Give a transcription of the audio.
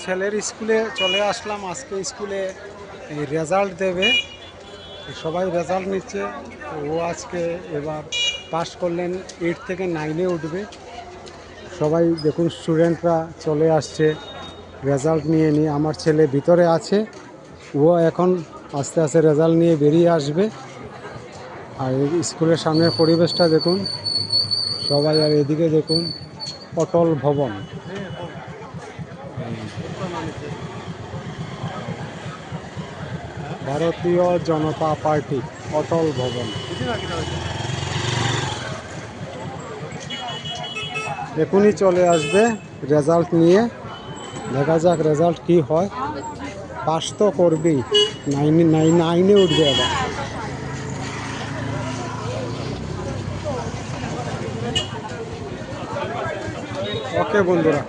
ছেলের স্কুলে চলে আসলাম। আজকে স্কুলে রেজাল্ট দেবে, সবাই রেজাল্ট নিচ্ছে। ও আজকে এবার পাশ করলেন, 8 থেকে 9-এ উঠবে। সবাই দেখুন, স্টুডেন্টরা চলে আসছে রেজাল্ট নিয়ে। আমার ছেলে ভিতরে আছে, ও এখন আস্তে আস্তে রেজাল্ট নিয়ে বেরিয়ে আসবে। আর স্কুলের সামনের পরিবেশটা দেখুন সবাই। আর এদিকে দেখুন অটল ভবন, ভারতীয় জনতা পার্টি অটল ভবন। এখনই চলে আসবে রেজাল্ট নিয়ে। দেখা যাক রেজাল্ট কি হয়। পাস তো করবেই, 9-এ উঠবে আবার। ওকে বন্ধুরা।